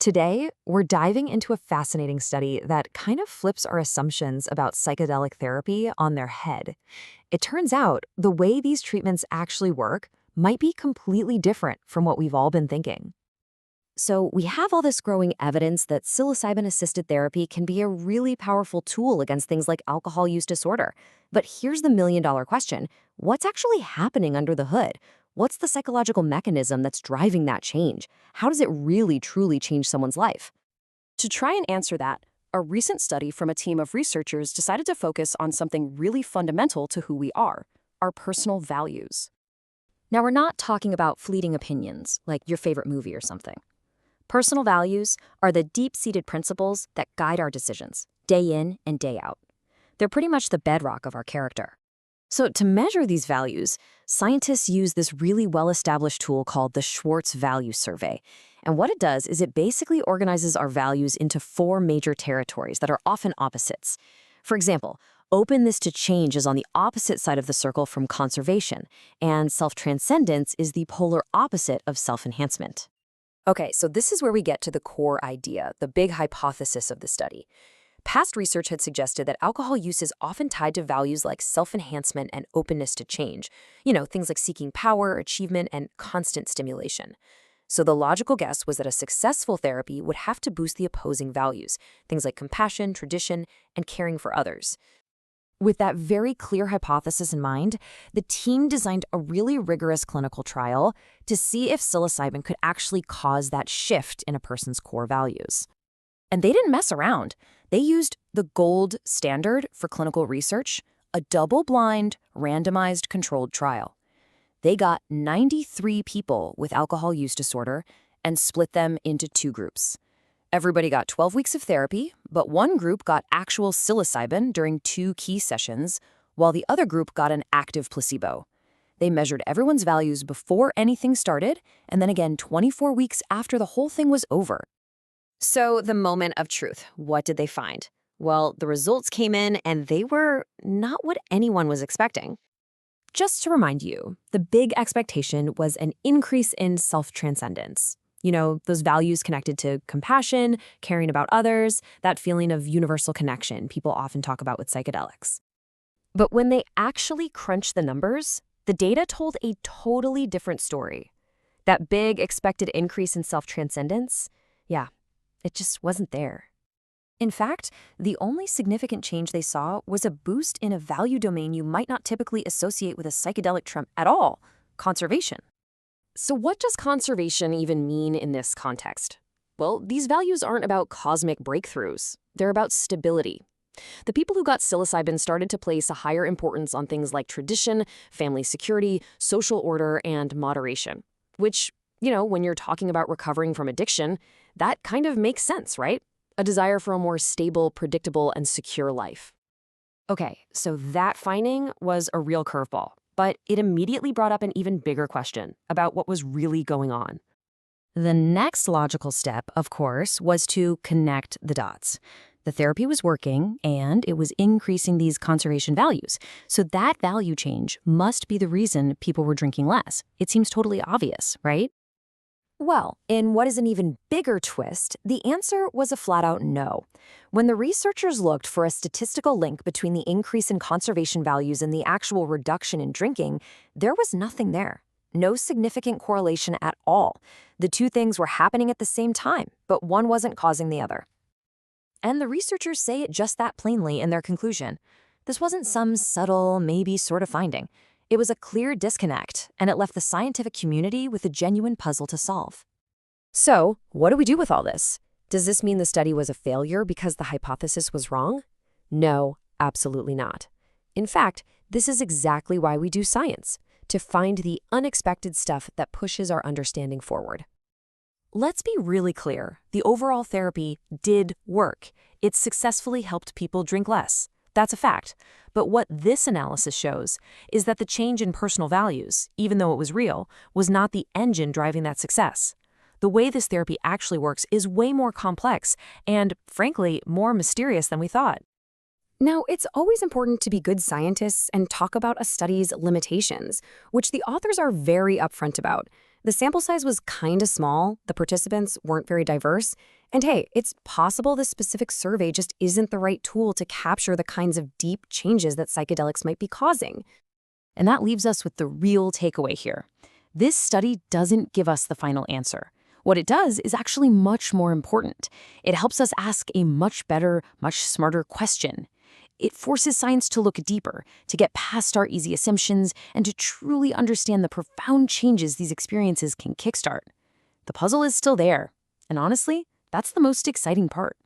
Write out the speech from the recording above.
Today, we're diving into a fascinating study that kind of flips our assumptions about psychedelic therapy on their head. It turns out the way these treatments actually work might be completely different from what we've all been thinking. So, we have all this growing evidence that psilocybin-assisted therapy can be a really powerful tool against things like alcohol use disorder. But here's the million-dollar question. What's actually happening under the hood? What's the psychological mechanism that's driving that change? How does it really, truly change someone's life? To try and answer that, a recent study from a team of researchers decided to focus on something really fundamental to who we are, our personal values. Now, we're not talking about fleeting opinions, like your favorite movie or something. Personal values are the deep-seated principles that guide our decisions, day in and day out. They're pretty much the bedrock of our character. So to measure these values, scientists use this really well-established tool called the Schwartz Value Survey. And what it does is it basically organizes our values into 4 major territories that are often opposites. For example, openness to change is on the opposite side of the circle from conservation, and self-transcendence is the polar opposite of self-enhancement. Okay, so this is where we get to the core idea, the big hypothesis of the study. Past research had suggested that alcohol use is often tied to values like self-enhancement and openness to change. Things like seeking power, achievement, and constant stimulation. So the logical guess was that a successful therapy would have to boost the opposing values, things like compassion, tradition, and caring for others. With that very clear hypothesis in mind, the team designed a really rigorous clinical trial to see if psilocybin could actually cause that shift in a person's core values. And they didn't mess around. They used the gold standard for clinical research, a double-blind, randomized controlled trial. They got 93 people with alcohol use disorder and split them into 2 groups. Everybody got 12 weeks of therapy, but one group got actual psilocybin during 2 key sessions, while the other group got an active placebo. They measured everyone's values before anything started, and then again 24 weeks after the whole thing was over. So the moment of truth, what did they find? Well, the results came in and they were not what anyone was expecting. Just to remind you, the big expectation was an increase in self-transcendence. Those values connected to compassion, caring about others, that feeling of universal connection people often talk about with psychedelics. But when they actually crunched the numbers, the data told a totally different story. That big expected increase in self-transcendence, it just wasn't there. In fact, the only significant change they saw was a boost in a value domain you might not typically associate with a psychedelic trend at all, conservation. So what does conservation even mean in this context? Well, these values aren't about cosmic breakthroughs. They're about stability. The people who got psilocybin started to place a higher importance on things like tradition, family security, social order, and moderation, which, when you're talking about recovering from addiction, that kind of makes sense, right? A desire for a more stable, predictable, and secure life. Okay, so that finding was a real curveball, but it immediately brought up an even bigger question about what was really going on. The next logical step, of course, was to connect the dots. The therapy was working, and it was increasing these conservation values. So that value change must be the reason people were drinking less. It seems totally obvious, right? Well, in what is an even bigger twist, the answer was a flat-out no. When the researchers looked for a statistical link between the increase in conservation values and the actual reduction in drinking, there was nothing there. No significant correlation at all. The 2 things were happening at the same time, but one wasn't causing the other. And the researchers say it just that plainly in their conclusion. This wasn't some subtle, maybe sort of finding. It was a clear disconnect, and it left the scientific community with a genuine puzzle to solve. So, what do we do with all this? Does this mean the study was a failure because the hypothesis was wrong? No, absolutely not. In fact, this is exactly why we do science, to find the unexpected stuff that pushes our understanding forward. Let's be really clear. The overall therapy did work. It successfully helped people drink less. That's a fact. But what this analysis shows is that the change in personal values, even though it was real, was not the engine driving that success. The way this therapy actually works is way more complex and, frankly, more mysterious than we thought. Now, it's always important to be good scientists and talk about a study's limitations, which the authors are very upfront about. The sample size was kind of small, the participants weren't very diverse, and hey, it's possible this specific survey just isn't the right tool to capture the kinds of deep changes that psychedelics might be causing. And that leaves us with the real takeaway here. This study doesn't give us the final answer. What it does is actually much more important. It helps us ask a much better, much smarter question. It forces science to look deeper, to get past our easy assumptions, and to truly understand the profound changes these experiences can kickstart. The puzzle is still there, and honestly, that's the most exciting part.